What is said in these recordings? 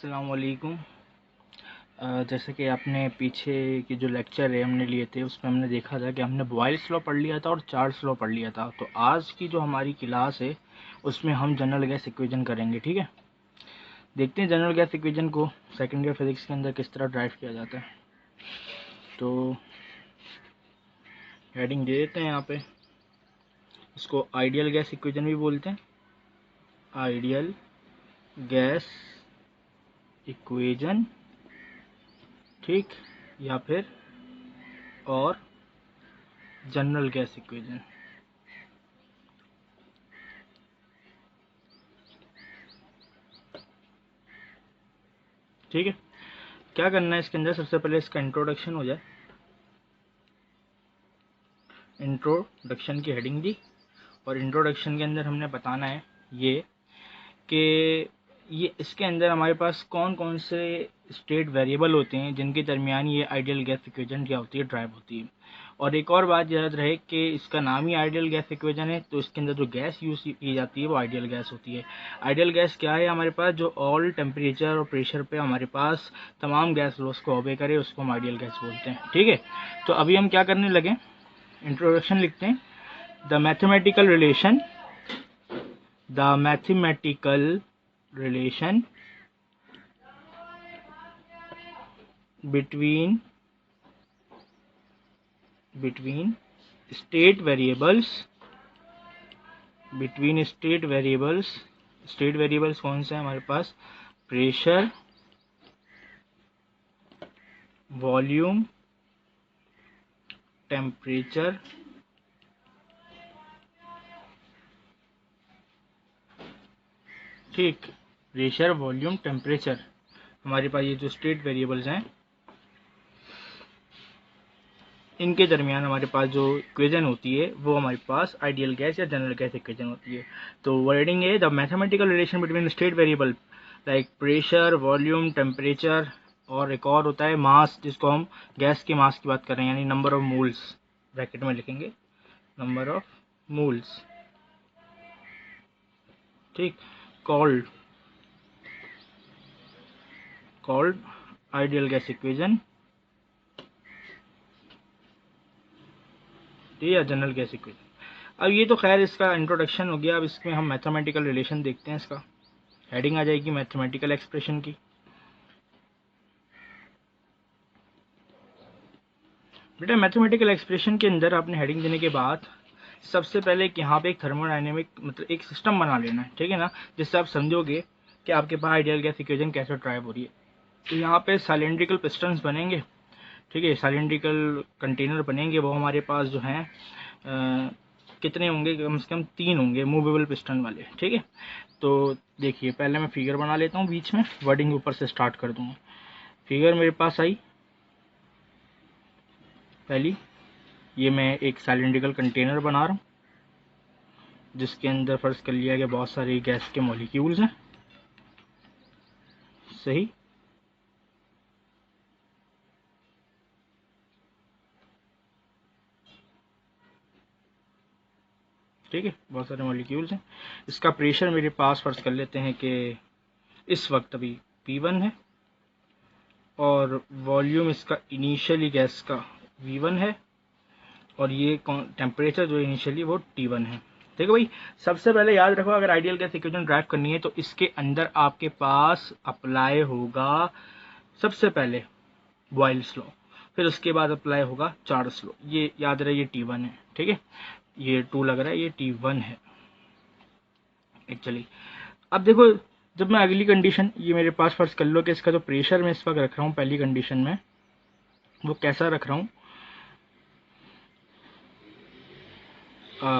अस्सलाम वालेकुम। जैसे कि आपने पीछे की जो लेक्चर है हमने लिए थे उसमें हमने देखा था कि हमने बॉयल्स लॉ पढ़ लिया था और चार्ल्स लॉ पढ़ लिया था। तो आज की जो हमारी क्लास है उसमें हम जनरल गैस इक्वेशन करेंगे। ठीक है, देखते हैं जनरल गैस इक्वेशन को सेकेंड ईयर फिजिक्स के अंदर किस तरह ड्राइव किया जाता है। तो हेडिंग दे देते हैं यहाँ पे, इसको आइडियल गैस इक्वेशन भी बोलते हैं, आइडियल गैस इक्वेशन, ठीक, या फिर और जनरल गैस इक्वेशन। ठीक है, क्या करना है इसके अंदर, सबसे पहले इसका इंट्रोडक्शन हो जाए। इंट्रोडक्शन की हेडिंग दी और इंट्रोडक्शन के अंदर हमने बताना है ये कि ये इसके अंदर हमारे पास कौन कौन से स्टेट वेरिएबल होते हैं जिनके दरमियान ये आइडियल गैस इक्वेशन क्या होती है, ड्राइव होती है। और एक और बात याद रहे कि इसका नाम ही आइडियल गैस इक्वेशन है, तो इसके अंदर जो गैस यूज की जाती है वो आइडियल गैस होती है। आइडियल गैस क्या है, हमारे पास जो ऑल टेम्परेचर और प्रेशर पे हमारे पास तमाम गैस लॉस को ओबे करे उसको हम आइडियल गैस बोलते हैं। ठीक है, तो अभी हम क्या करने लगे, इंट्रोडक्शन लिखते हैं। The mathematical relation between state variables, state variables कौन से हैं हमारे पास, प्रेशर, वॉल्यूम, टेम्परेचर, ठीक, प्रेशर, वॉल्यूम, टेम्परेचर, हमारे पास ये जो स्टेट वेरिएबल्स हैं इनके दरमियान हमारे पास जो इक्वेशन होती है वो हमारे पास आइडियल गैस या जनरल गैस इक्वेशन होती है। तो वर्डिंग है the mathematical relation between state variable like pressure, volume, temperature, और एक और होता है मास, जिसको हम गैस के मास की बात कर रहे हैं, यानी नंबर ऑफ मोल्स, ब्रैकेट में लिखेंगे नंबर ऑफ मोल्स, ठीक, कॉल्ड आइडियल गैस इक्वेशन या जनरल गैस इक्वेशन। अब ये तो खैर इसका इंट्रोडक्शन हो गया। अब इसमें हम मैथमेटिकल रिलेशन देखते हैं। इसका हेडिंग आ जाएगी मैथमेटिकल एक्सप्रेशन की। बेटा मैथमेटिकल एक्सप्रेशन के अंदर आपने हेडिंग देने के बाद सबसे पहले यहाँ पे एक थर्मोडायनेमिक मतलब एक सिस्टम बना लेना है, ठीक है ना, जिससे आप समझोगे कि आपके पास आइडियल गैस इक्वेशन कैसे ड्राइव हो रही है। तो यहाँ पे सिलेंड्रिकल पिस्टन्स बनेंगे, ठीक है, सिलेंड्रिकल कंटेनर बनेंगे, वो हमारे पास जो हैं कितने होंगे, कम से कम 3 होंगे मूवेबल पिस्टन वाले। ठीक है, तो देखिए पहले मैं फिगर बना लेता हूँ, बीच में वर्डिंग ऊपर से स्टार्ट कर दूंगा। फिगर मेरे पास आई पहली, ये मैं एक सिलेंड्रिकल कंटेनर बना रहा हूँ जिसके अंदर फर्ज कर लिया कि बहुत सारे गैस के मॉलिक्यूल्स हैं, सही। ठीक है, बहुत सारे मॉलिक्यूल्स हैं। इसका प्रेशर मेरे पास फर्ज कर लेते हैं कि इस वक्त अभी P1 है, और वॉल्यूम इसका इनिशियली गैस का V1 है, और ये टेम्परेचर जो इनिशियली वो T1 है। ठीक है भाई, सबसे पहले याद रखो अगर आइडियल गैस इक्वेशन ड्राइव करनी है तो इसके अंदर आपके पास अप्लाई होगा सबसे पहले बॉयल्स लॉ, फिर उसके बाद अप्लाई होगा चार्ल्स लॉ। ये याद रहे, ये T1 है, ठीक है, ये 2 लग रहा है, ये T1 है एक्चुअली। अब देखो, जब मैं अगली कंडीशन, ये मेरे पास फर्ज कर लो कि इसका जो प्रेशर मैं इस वक्त रख रहा हूँ पहली कंडीशन में, वो कैसा रख रहा हूँ,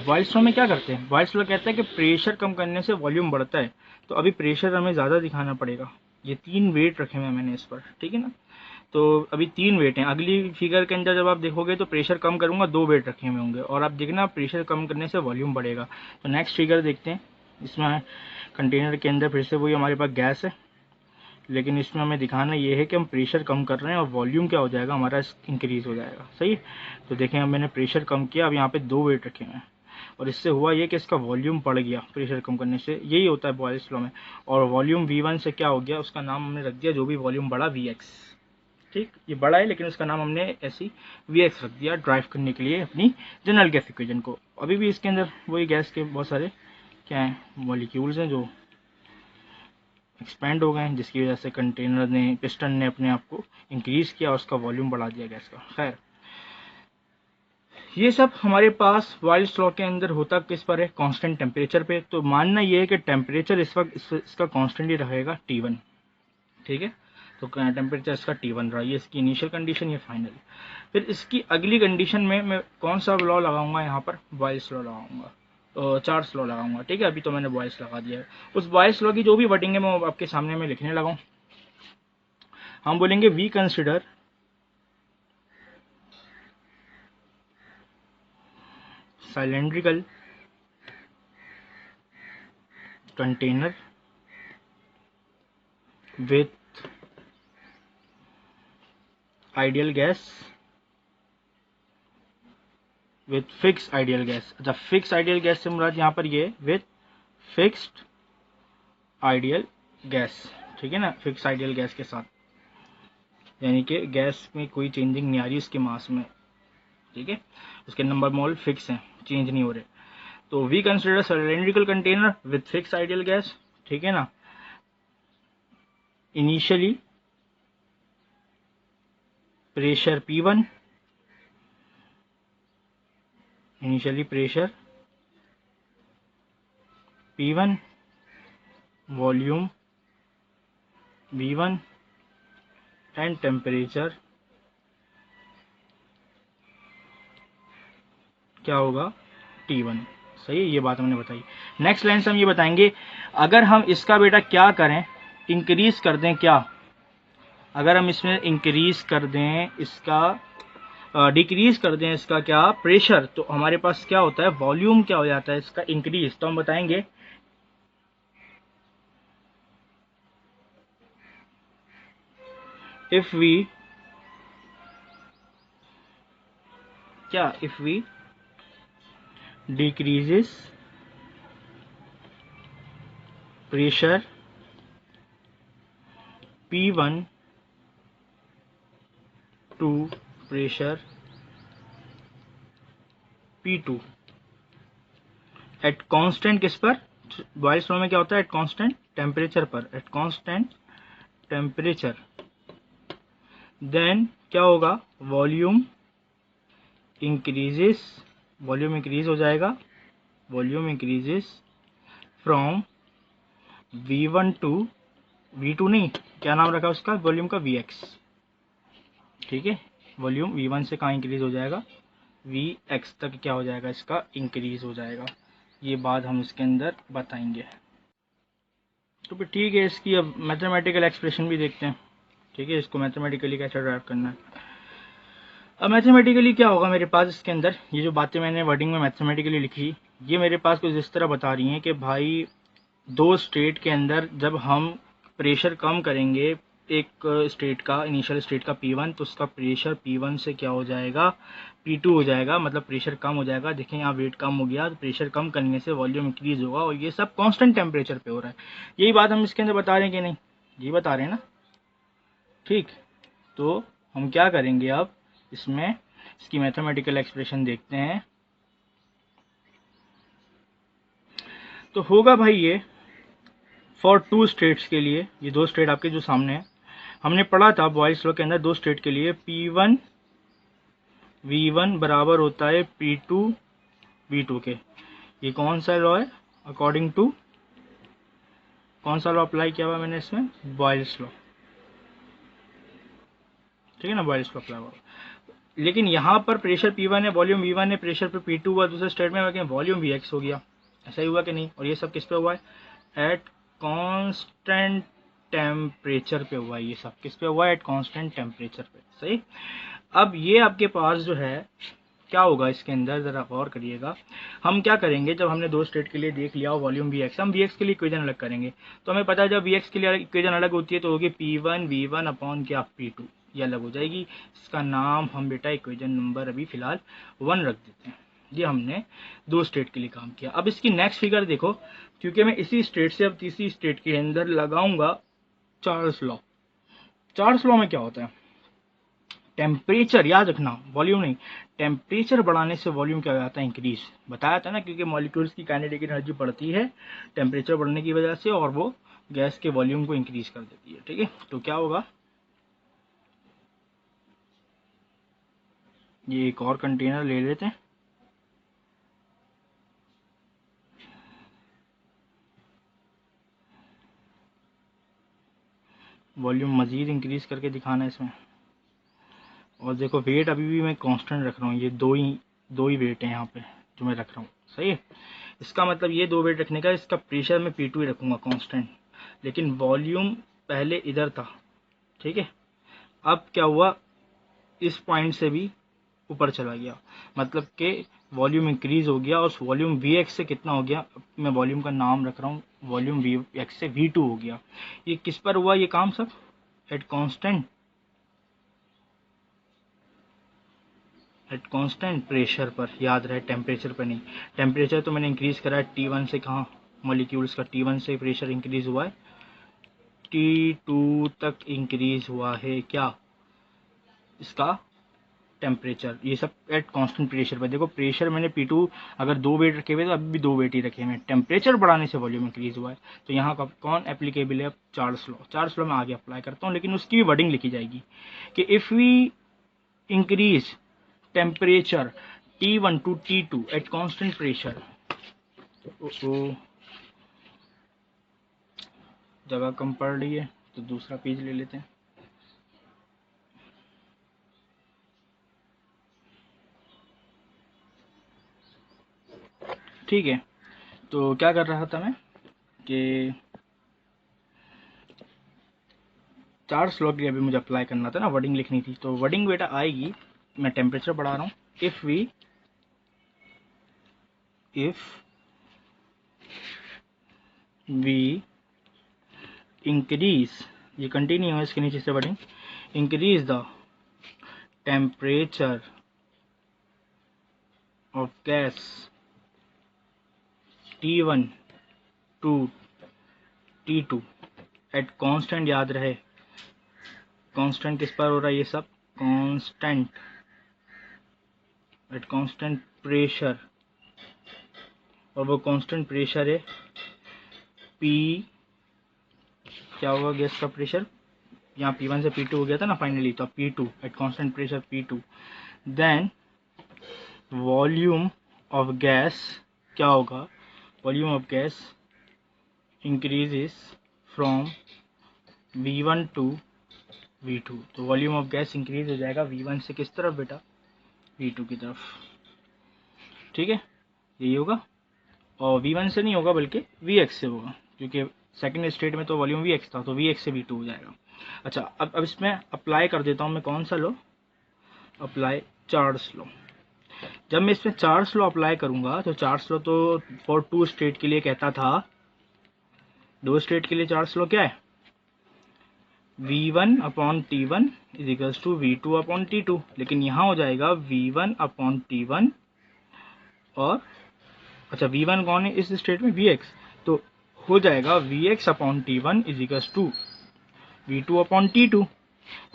बॉयल्स लॉ में क्या करते हैं, बॉयल्स लॉ कहता है कि प्रेशर कम करने से वॉल्यूम बढ़ता है। तो अभी प्रेशर हमें ज़्यादा दिखाना पड़ेगा। ये 3 वेट रखे हुए हैं मैंने इस पर, ठीक है ना, तो अभी 3 वेट हैं। अगली फिगर के अंदर जब आप देखोगे तो प्रेशर कम करूंगा 2 वेट रखे हुए होंगे, और आप देखना प्रेशर कम करने से वॉल्यूम बढ़ेगा। तो नेक्स्ट फिगर देखते हैं। इसमें कंटेनर के अंदर फिर से वही हमारे पास गैस है, लेकिन इसमें हमें दिखाना ये है कि हम प्रेशर कम कर रहे हैं और वॉल्यूम क्या हो जाएगा हमारा, इंक्रीज हो जाएगा, सही है। तो देखें, अब मैंने प्रेशर कम किया, अब यहाँ पे 2 वेट रखे हुए हैं, और इससे हुआ ये कि इसका वॉल्यूम बढ़ गया प्रेशर कम करने से, यही होता है बॉयल्स लॉ में। और वॉल्यूम V1 से क्या हो गया, उसका नाम हमने रख दिया, जो भी वॉल्यूम बढ़ा Vx। ठीक, ये बड़ा है लेकिन उसका नाम हमने ऐसी Vx रख दिया ड्राइव करने के लिए अपनी जनरल गैस इक्वेशन को। अभी भी इसके अंदर वही गैस के बहुत सारे क्या हैं, मॉलिक्यूल्स हैं जो एक्सपेंड हो गए हैं, जिसकी वजह से कंटेनर ने, पिस्टन ने अपने आप को इंक्रीज किया और उसका वॉल्यूम बढ़ा दिया गैस का। खैर, ये सब हमारे पास बॉयल्स लॉ के अंदर होता किस पर है, कांस्टेंट टेम्परेचर पे। तो मानना ये है कि टेम्परेचर इस वक्त इसका कांस्टेंट ही रहेगा T1। ठीक है, तो टेम्परेचर इसका T1 रहा, ये इसकी इनिशियल कंडीशन, ये फाइनल। फिर इसकी अगली कंडीशन में मैं कौन सा लॉ लगाऊंगा, यहाँ पर बॉयल्स लॉ लगाऊंगा, तो चार्ल्स लॉ लगाऊंगा। ठीक है, अभी तो मैंने बॉयल्स लगा दिया है। उस बॉयल्स लॉ की जो भी वर्डिंग है मैं आपके सामने में लिखने लगा हूँ। हम बोलेंगे we consider cylindrical container with ideal gas with fixed ideal gas। अच्छा, फिक्स आइडियल गैस से मुराद यहाँ पर ये विथ फिक्स्ड आइडियल गैस। ठीक है ना, फिक्स आइडियल गैस के साथ, यानी कि गैस में कोई चेंजिंग नहीं आ रही उसके मास में। ठीक है, उसके नंबर मोल फिक्स हैं, चेंज नहीं हो रहे। तो we consider cylindrical container with fix ideal gas. ठीक है ना, initially pressure P1, initially pressure P1, volume V1 and temperature क्या होगा, T1। सही है, ये बात हमने बताई। नेक्स्ट लाइन से हम ये बताएंगे, अगर हम इसका बेटा क्या करें, इंक्रीज कर दें क्या, अगर हम इसमें इंक्रीज कर दें इसका, डिक्रीज कर दें इसका क्या, प्रेशर, तो हमारे पास क्या होता है, वॉल्यूम क्या हो जाता है इसका इंक्रीज। तो हम बताएंगे इफ वी क्या, if we decreases pressure P1 to pressure P2 at constant किस पर, बॉयल्स लॉ में क्या होता है, एट कांस्टेंट टेम्परेचर पर, एट कांस्टेंट टेम्परेचर, देन क्या होगा, वॉल्यूम इंक्रीजेस, वॉल्यूम इंक्रीज हो जाएगा, volume increases from V1 to V2 नहीं, क्या नाम रखा उसका वॉल्यूम का, Vx। ठीक है, वॉल्यूम V1 से कहाँ इंक्रीज हो जाएगा, Vx तक क्या हो जाएगा, इसका इंक्रीज हो जाएगा। ये बात हम इसके अंदर बताएंगे। तो फिर ठीक है, इसकी अब मैथमेटिकल एक्सप्रेशन भी देखते हैं। ठीक है, इसको मैथमेटिकली कैसे ड्राइव करना है। अब मैथमेटिकली क्या होगा मेरे पास, इसके अंदर ये जो बातें मैंने वर्डिंग में मैथमेटिकली लिखी, ये मेरे पास कुछ इस तरह बता रही हैं कि भाई दो स्टेट के अंदर जब हम प्रेशर कम करेंगे एक स्टेट का, इनिशियल स्टेट का P1, तो उसका प्रेशर P1 से क्या हो जाएगा, P2 हो जाएगा, मतलब प्रेशर कम हो जाएगा। देखें यहाँ वेट कम हो गया, तो प्रेशर कम करने से वॉल्यूम इंक्रीज होगा, और ये सब कांस्टेंट टेम्परेचर पे हो रहा है। यही बात हम इसके अंदर बता रहे हैं कि नहीं, ये बता रहे हैं ना। ठीक, तो हम क्या करेंगे अब, इसमें इसकी मैथमेटिकल एक्सप्रेशन देखते हैं। तो होगा भाई ये फॉर टू स्टेट्स के लिए, ये दो स्टेट आपके जो सामने है, हमने पढ़ा था बॉयल्स लॉ के अंदर दो स्टेट के लिए P1 V1 बराबर होता है P2 V2 के। ये कौन सा लॉ है, अकॉर्डिंग टू कौन सा लॉ अप्लाई किया हुआ मैंने इसमें, बॉयल्स लॉ। ठीक है ना, बॉयल्स लॉ अप्लाई हुआ। लेकिन यहाँ पर प्रेशर P1 है, वॉल्यूम V1 है, प्रेशर पे P2 हुआ, दूसरे स्टेट में वॉल्यूम Vx हो गया। ऐसा ही हुआ कि नहीं, और ये सब किस पे हुआ है, एट कांस्टेंट टेम्परेचर पे हुआ है। ये सब किस पे हुआ है, एट कांस्टेंट टेम्परेचर पे। सही। अब ये आपके पास जो है क्या होगा इसके अंदर, जरा गौर करिएगा। हम क्या करेंगे, जब हमने दो स्टेट के लिए देख लिया वॉल्यूम Vx, हम Vx के लिए इक्वेशन अलग करेंगे। तो हमें पता है जब Vx के लिए इक्वेशन अलग होती है तो होगी P1 V1 अपॉन क्या P2, ये अलग हो जाएगी। इसका नाम हम बेटा इक्वेशन नंबर अभी फिलहाल 1 रख देते हैं। ये हमने 2 स्टेट के लिए काम किया। अब इसकी नेक्स्ट फिगर देखो, क्योंकि मैं इसी स्टेट से अब तीसरी स्टेट के अंदर लगाऊंगा चार्ल्स लॉ। चार्ल्स लॉ में क्या होता है, टेम्परेचर याद रखना, वॉल्यूम नहीं, टेम्परेचर बढ़ाने से वॉल्यूम क्या हो जाता है, इंक्रीज। बताया था ना, क्योंकि मॉलिक्यूल्स की काइनेटिक एनर्जी बढ़ती है टेम्परेचर बढ़ने की वजह से, और वो गैस के वॉल्यूम को इंक्रीज कर देती है। ठीक है, तो क्या होगा, ये एक और कंटेनर ले लेते हैं, वॉल्यूम मजीद इंक्रीज करके दिखाना है इसमें। और देखो वेट अभी भी मैं कांस्टेंट रख रहा हूँ, ये दो ही वेट है यहाँ पे जो मैं रख रहा हूँ, सही है। इसका मतलब ये 2 वेट रखने का, इसका प्रेशर मैं P2 ही रखूँगा कांस्टेंट, लेकिन वॉल्यूम पहले इधर था। ठीक है, अब क्या हुआ, इस पॉइंट से भी ऊपर चला गया, मतलब कि वॉल्यूम इंक्रीज हो गया, और उस वॉल्यूम Vx से कितना हो गया, मैं वॉल्यूम का नाम रख रहा हूँ, वॉल्यूम Vx से V2 हो गया। ये किस पर हुआ ये काम सब, एट कांस्टेंट प्रेशर पर, याद रहे टेम्परेचर पर नहीं। टेम्परेचर तो मैंने इंक्रीज करा है T1 से, कहाँ मॉलिक्यूल्स का T1 से प्रेशर इंक्रीज हुआ है, T2 तक इंक्रीज हुआ है क्या, इसका टेम्परेचर, ये सब एट कांस्टेंट प्रेशर पर। देखो प्रेशर मैंने P2 अगर 2 वेट रखे हुए तो अभी भी 2 वेट ही रखे हैं, टेम्परेचर बढ़ाने से वॉल्यूम इंक्रीज हुआ है। तो यहाँ का कौन एप्लीकेबल है, चार्ल्स लॉ। चार्ल्स लॉ में आगे अप्लाई करता हूँ, लेकिन उसकी भी वर्डिंग लिखी जाएगी कि if we increase temperature T1 to T2 at constant pressure, जगह कम पड़ रही है तो दूसरा पेज ले लेते हैं। ठीक है, तो क्या कर रहा था मैं कि चार्ल्स लॉ की अभी मुझे अप्लाई करना था ना, वर्डिंग लिखनी थी, तो वर्डिंग बेटा आएगी, मैं टेम्परेचर बढ़ा रहा हूँ, इफ वी इंक्रीज, ये कंटिन्यू है, इसके नीचे से wording, increase the temperature of gas T1 to T2 at constant, याद रहे कांस्टेंट किस पर हो रहा है ये सब, कांस्टेंट एट कांस्टेंट प्रेशर, और वो कांस्टेंट प्रेशर है P, क्या होगा गैस का प्रेशर, यहाँ P1 से P2 हो गया था ना फाइनली, तो P2 at constant pressure P2, then volume of gas क्या होगा, volume of gas increases from V1 to V2, तो वॉल्यूम ऑफ गैस इंक्रीज हो जाएगा V1 से किस तरफ बेटा, V2 की तरफ। ठीक है, यही होगा, और V1 से नहीं होगा बल्कि Vx से होगा, क्योंकि सेकंड स्टेट में तो वॉल्यूम Vx था, तो Vx से V2 हो जाएगा। अच्छा, अब इसमें अप्लाई कर देता हूँ मैं कौन सा लॉ, अप्लाई चार्ल्स लॉ। जब मैं इसमें चार्ल्स लॉ अप्लाई करूंगा, तो चार्ल्स लॉ तो फॉर 2 स्टेट के लिए कहता था, 2 स्टेट के लिए चार्ल्स लॉ क्या है, V1 upon T1 is equals to V2 upon T2, लेकिन यहाँ हो जाएगा V1 अपॉन T1, और अच्छा V1 कौन है इस स्टेट में, Vx, तो हो जाएगा Vx upon T1 is equals to V2 upon T2,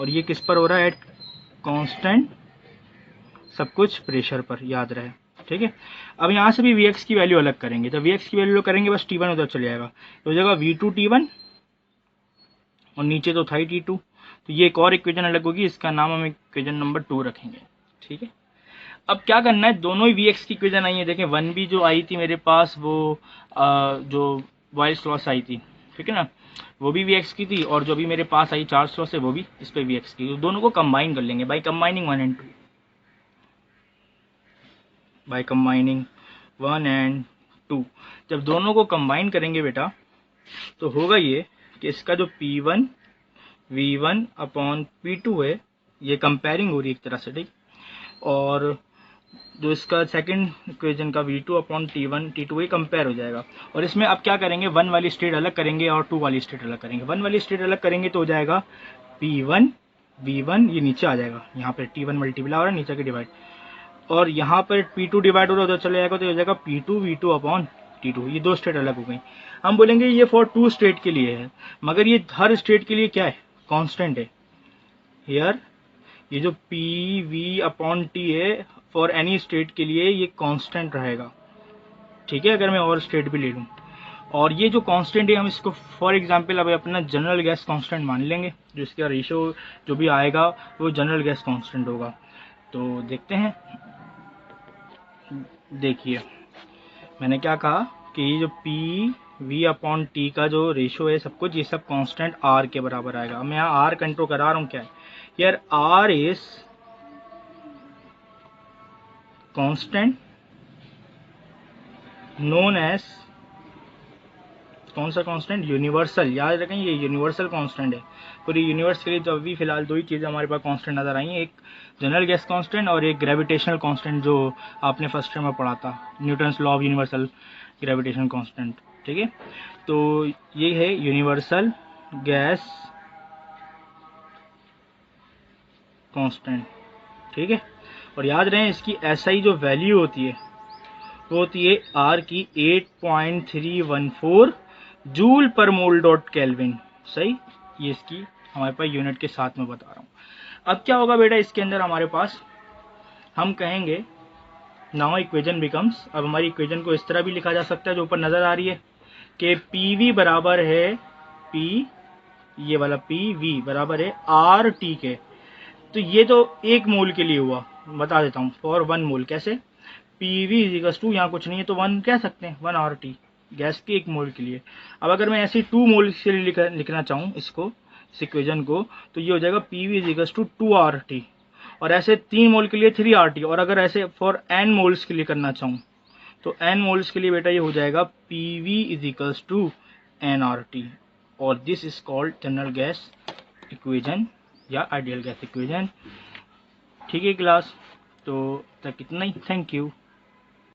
और ये किस पर हो रहा है, एट कांस्टेंट सब कुछ प्रेशर पर, याद रहे। ठीक है, अब यहाँ से भी Vx की वैल्यू अलग करेंगे, तो Vx की वैल्यू करेंगे बस T1 उधर चले जाएगा, तो हो जाएगा V2 T1, और नीचे तो था ही T2, तो ये एक और इक्वेशन अलग होगी, इसका नाम हम इक्वेशन नंबर 2 रखेंगे। ठीक है, अब क्या करना है, दोनों ही Vx की इक्वेशन आई है, देखें 1b जो आई थी मेरे पास, वो जो बॉयल्स लॉ से आई थी, ठीक है ना, वो भी Vx की थी, और जो भी मेरे पास आई चार्ल्स लॉ से वो भी इस पे Vx की, तो दोनों को कंबाइन कर लेंगे by combining 1 and 2, by combining 1 and 2। जब दोनों को कंबाइन करेंगे बेटा, तो होगा ये कि इसका जो P1 V1 अपॉन P2 है, ये कंपेयरिंग हो रही है एक तरह से, ठीक, और जो इसका सेकंड इक्वेशन का V2 अपॉन T1 T2 ये कंपेयर हो जाएगा। और इसमें अब क्या करेंगे, 1 वाली स्टेट अलग करेंगे और 2 वाली स्टेट अलग करेंगे। 1 वाली स्टेट अलग करेंगे तो हो जाएगा P1 V1, ये नीचे आ जाएगा, यहाँ पे T1 मल्टीप्लाई हो रहा है, नीचे के डिवाइड, और यहाँ पर P2 डिवाइड हो रहा है उधर चले जाएगा तो हो जाएगा P2 V2 अपॉन T2। ये दो स्टेट अलग हो गई। हम बोलेंगे ये फॉर 2 स्टेट के लिए है, मगर ये हर स्टेट के लिए क्या है, कांस्टेंट है। हियर ये जो PV अपॉन T है फॉर एनी स्टेट के लिए ये कांस्टेंट रहेगा, ठीक है, अगर मैं और स्टेट भी ले लूँ। और ये जो कांस्टेंट है हम इसको फॉर एग्जांपल अब अपना जनरल गैस कांस्टेंट मान लेंगे, जो इसका रेशियो जो भी आएगा वो जनरल गैस कांस्टेंट होगा। तो देखते हैं, देखिए मैंने क्या कहा कि ये जो PV अपॉन T का जो रेशियो है सब कुछ, ये सब कांस्टेंट R के बराबर आएगा। मैं यहाँ R कंट्रोल करा रहा हूँ, क्या है यार, R is constant known as, कौन सा कांस्टेंट, यूनिवर्सल। याद रखें ये यूनिवर्सल कांस्टेंट है पूरी यूनिवर्स के लिए। तो अभी फिलहाल दो ही चीज़ें हमारे पास कांस्टेंट नजर आई हैं, एक जनरल गैस कांस्टेंट और एक ग्रेविटेशनल कांस्टेंट जो आपने फर्स्ट ईयर में पढ़ा था, Newton's law of universal gravitation constant, ठीक है। तो ये है यूनिवर्सल गैस कांस्टेंट, ठीक है। और याद रहे इसकी SI जो वैल्यू होती है वो होती है R की 8.314 जूल पर मोल डॉट केल्विन, सही। ये इसकी हमारे पास यूनिट के साथ में बता रहा हूँ। अब क्या होगा बेटा, इसके अंदर हमारे पास हम कहेंगे नाउ इक्वेशन बिकम्स, अब हमारी इक्वेशन को इस तरह भी लिखा जा सकता है जो ऊपर नजर आ रही है कि PV बराबर है P, ये वाला PV बराबर है RT के। तो ये तो एक मोल के लिए हुआ, बता देता हूँ, फॉर 1 मोल कैसे, PV इजिकल्स टू, यहाँ कुछ नहीं है तो 1 कह सकते हैं, 1 RT गैस के 1 मोल के लिए। अब अगर मैं ऐसे 2 मोल के लिए लिखना चाहूँ इसको, इस इक्वेशन को, तो ये हो जाएगा PV इजिकल्स टू 2 RT, और ऐसे 3 मोल के लिए 3 RT, और अगर ऐसे फॉर n मोल्स के लिए करना चाहूँ तो n मोल्स के लिए बेटा ये हो जाएगा PV equals to n RT, और this is called general gas equation या आइडियल गैस इक्वेशन, ठीक है क्लास। तो तक इतना ही, थैंक यू।